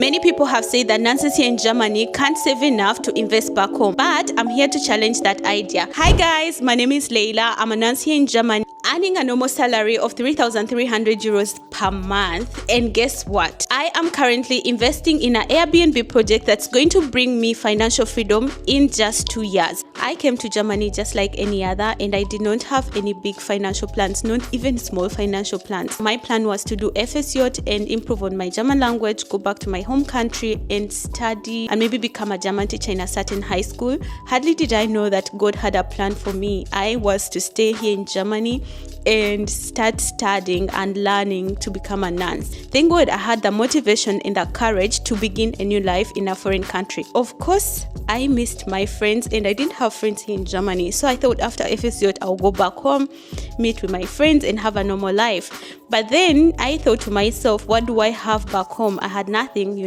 Many people have said that nurses here in Germany can't save enough to invest back home, but I'm here to challenge that idea. Hi guys, my name is Leila. I'm a nurse here in Germany, earning a normal salary of 3,300 euros per month. And guess what? I am currently investing in an Airbnb project that's going to bring me financial freedom in just 2 years. I came to Germany just like any other, and I did not have any big financial plans, not even small financial plans. My plan was to do FSJ and improve on my German language, go back to my home country and study and maybe become a German teacher in a certain high school. Hardly did I know that God had a plan for me. I was to stay here in Germany and start studying and learning to become a nurse. Thank God I had the motivation and the courage to begin a new life in a foreign country. Of course, I missed my friends and I didn't have friends here in Germany. So I thought after FSJ, I'll go back home, meet with my friends and have a normal life. But then I thought to myself, what do I have back home? I had nothing,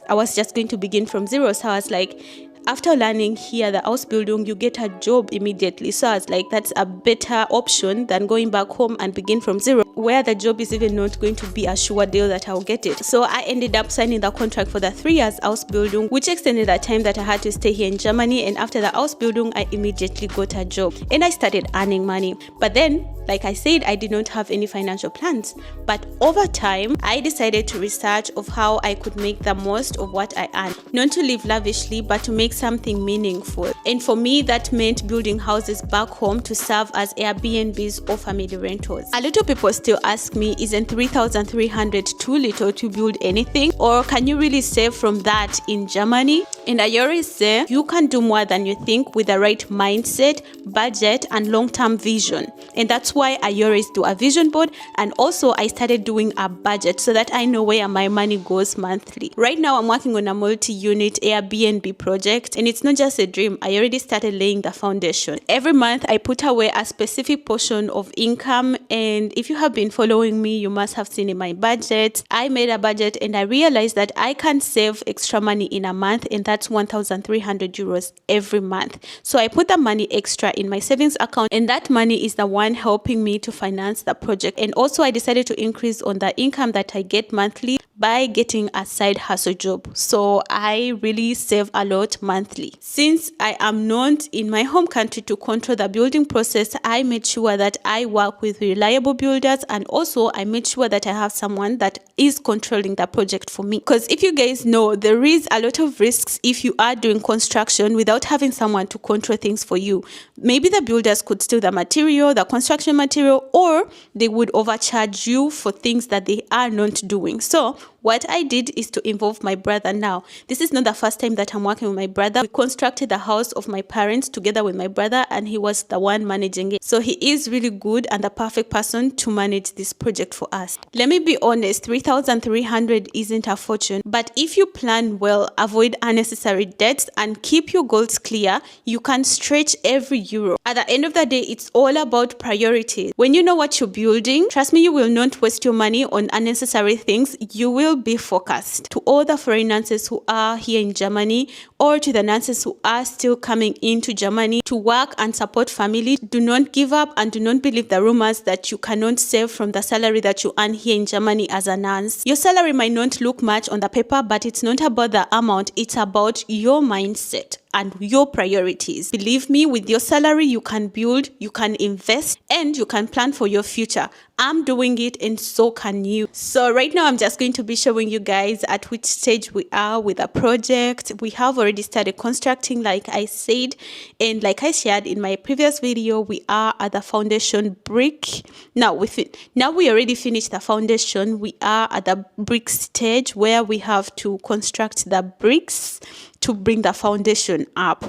I was just going to begin from zero. So I was like, after learning here the Ausbildung, you get a job immediately. So I was like, that's a better option than going back home and begin from zero, where the job is even not going to be a sure deal that I'll get it. So I ended up signing the contract for the 3 years Ausbildung, which extended the time that I had to stay here in Germany. And after the Ausbildung, I immediately got a job and I started earning money. But then, like I said, I did not have any financial plans. But over time, I decided to research of how I could make the most of what I earn. Not to live lavishly, but to make something meaningful. And for me, that meant building houses back home to serve as Airbnbs or family rentals. A lot of people still ask me, isn't 3,300 too little to build anything? Or can you really save from that in Germany? And I always say, you can do more than you think with the right mindset, budget, and long-term vision. And that's why I always do a vision board, and also I started doing a budget so that I know where my money goes monthly. Right now I'm working on a multi-unit Airbnb project, and it's not just a dream. I already started laying the foundation. Every month I put away a specific portion of income, and if you have been following me, you must have seen in my budget. I made a budget and I realized that I can save extra money in a month, and that's 1,300 euros every month. So I put the money extra in my savings account, and that money is the one helping me to finance the project. And also I decided to increase on the income that I get monthly by getting a side hustle job. So I really save a lot monthly. Since I am not in my home country to control the building process, I made sure that I work with reliable builders, and also I made sure that I have someone that is controlling the project for me. Because if you guys know, there is a lot of risks if you are doing construction without having someone to control things for you. Maybe the builders could steal the material, the construction material, or they would overcharge you for things that they are not doing. So what I did is to involve my brother now. This is not the first time that I'm working with my brother. We constructed the house of my parents together with my brother, and he was the one managing it. So he is really good and the perfect person to manage this project for us. Let me be honest, 3,300 isn't a fortune, but if you plan well, avoid unnecessary debts, and keep your goals clear, you can stretch every euro. At the end of the day, it's all about priorities. When you know what you're building, trust me, you will not waste your money on unnecessary things. You will be focused. To all the foreign nurses who are here in Germany, or to the nurses who are still coming into Germany to work and support family, do not give up and do not believe the rumors that you cannot save from the salary that you earn here in Germany as a nurse. Your salary might not look much on the paper, but it's not about the amount, it's about your mindset and your priorities. Believe me, with your salary, you can build, you can invest, and you can plan for your future. I'm doing it, and so can you. So right now, I'm just going to be showing you guys at which stage we are with the project. We have already started constructing, like I said, and like I shared in my previous video, we are at the foundation brick. Now we already finished the foundation. We are at the brick stage where we have to construct the bricks to bring the foundation up,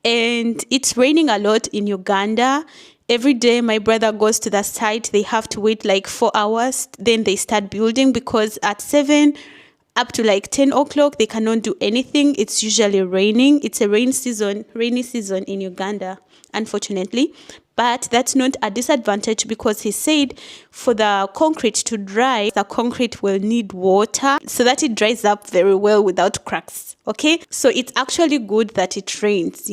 and it's raining a lot in Uganda. Every day my brother goes to the site, they have to wait like 4 hours, then they start building, because at 7 up to like 10 o'clock they cannot do anything. It's usually raining. It's a rainy season in Uganda, unfortunately. But that's not a disadvantage, because he said for the concrete to dry, the concrete will need water so that it dries up very well without cracks. Okay, so it's actually good that it rains,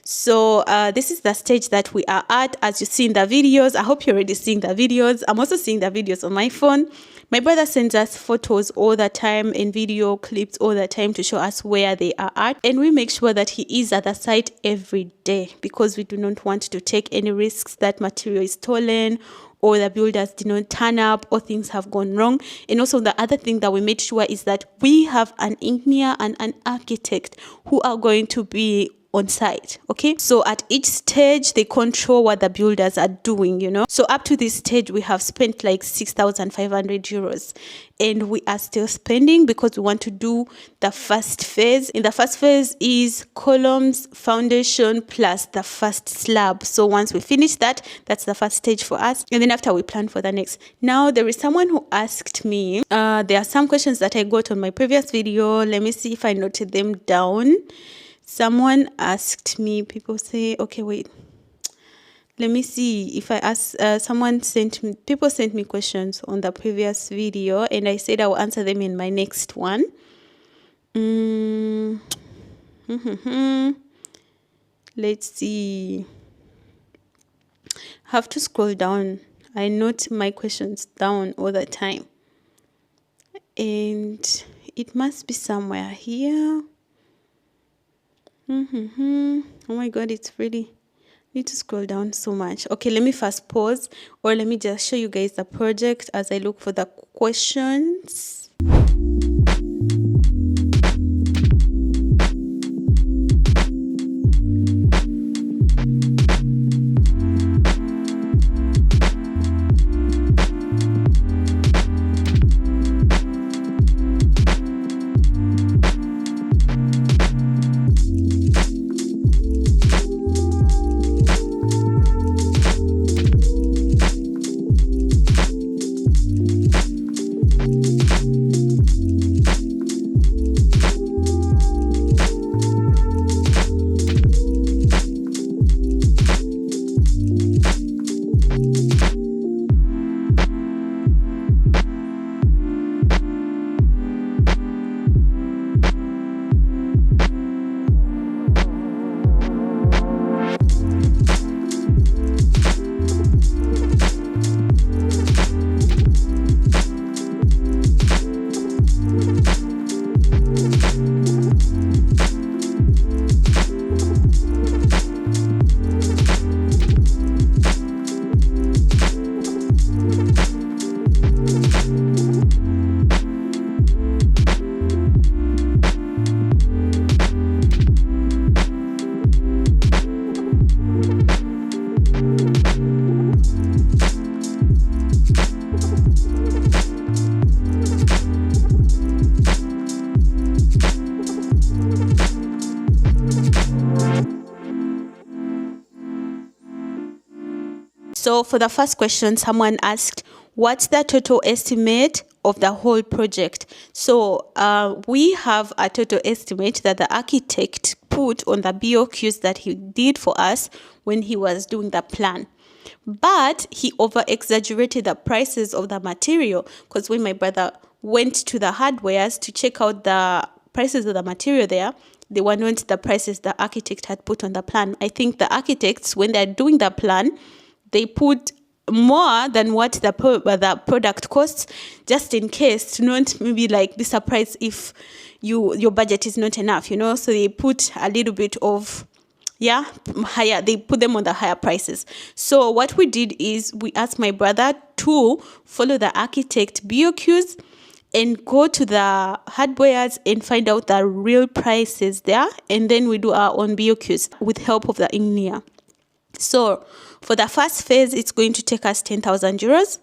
So this is the stage that we are at, as you see in the videos. I hope you're already seeing the videos. I'm also seeing the videos on my phone. My brother sends us photos all the time and video clips all the time to show us where they are at, and we make sure that he is at the site every day because we do not want to take any risks that material is stolen or the builders did not turn up or things have gone wrong. And also the other thing that we made sure is that we have an engineer and an architect who are going to be on site. Okay, so at each stage they control what the builders are doing, you know. So up to this stage we have spent like 6,500 euros, and we are still spending because we want to do the first phase. In the first phase is columns, foundation plus the first slab. So once we finish that, that's the first stage for us, and then after we plan for the next. Now there is someone who asked me, there are some questions that I got on my previous video. Let me see if I noted them down. Someone asked me, people say, okay, wait, let me see if I ask, people sent me questions on the previous video, and I said I will answer them in my next one. Let's see. I have to scroll down. I note my questions down all the time, and it must be somewhere here. Oh my god, it's really need to scroll down so much. Okay, let me first pause, or let me just show you guys the project as I look for the questions. So for the first question, someone asked, what's the total estimate of the whole project? So we have a total estimate that the architect put on the BOQs that he did for us when he was doing the plan. But he over-exaggerated the prices of the material, because when my brother went to the hardwares to check out the prices of the material there, they were not the prices the architect had put on the plan. I think the architects, when they're doing the plan, they put more than what the product costs, just in case to not maybe like be surprised if your budget is not enough, you know. So they put a little bit of higher, they put them on the higher prices. So what we did is we asked my brother to follow the architect BOQs and go to the hardwares and find out the real prices there, and then we do our own BOQs with help of the engineer. So for the first phase, it's going to take us 10,000 euros.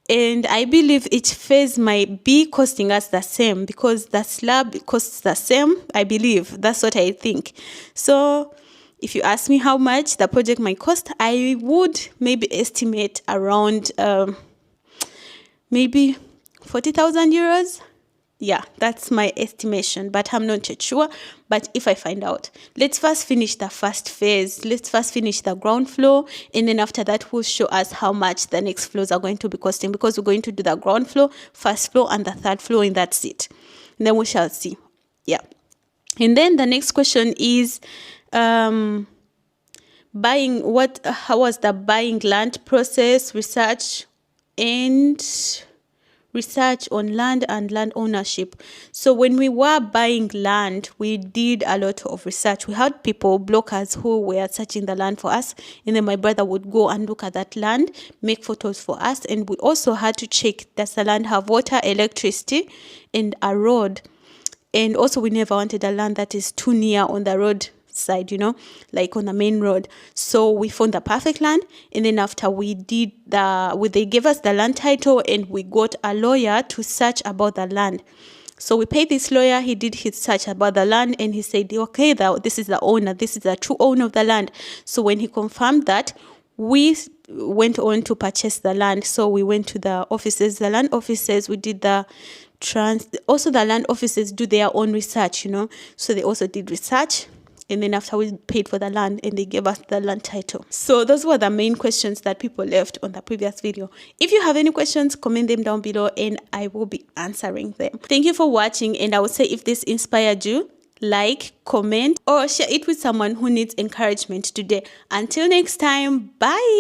And I believe each phase might be costing us the same because the slab costs the same. I believe that's what I think. So if you ask me how much the project might cost, I would maybe estimate around maybe 40,000 euros. Yeah, that's my estimation, but I'm not yet sure. But if I find out, let's first finish the first phase. Let's first finish the ground floor, and then after that, will show us how much the next floors are going to be costing, because we're going to do the ground floor, first floor, and the third floor, and that's it. And then we shall see. Yeah. And then the next question is buying. How was the buying land process, research, and research on land and land ownership. So when we were buying land, we did a lot of research. We had people, bloggers, who were searching the land for us, and then my brother would go and look at that land, make photos for us. And we also had to check, does the land have water, electricity, and a road? And also, we never wanted a land that is too near on the road side, like on the main road. So we found the perfect land, and then after we did they gave us the land title, and we got a lawyer to search about the land. So we paid this lawyer, he did his search about the land, and he said, okay, this is the owner, this is the true owner of the land. So when he confirmed that, we went on to purchase the land. So we went to the offices, the land offices, we did also the land offices do their own research, so they also did research. And then after we paid for the land, and they gave us the land title. So those were the main questions that people left on the previous video. If you have any questions, comment them down below and I will be answering them. Thank you for watching, and I would say if this inspired you, like, comment, or share it with someone who needs encouragement today. Until next time, bye.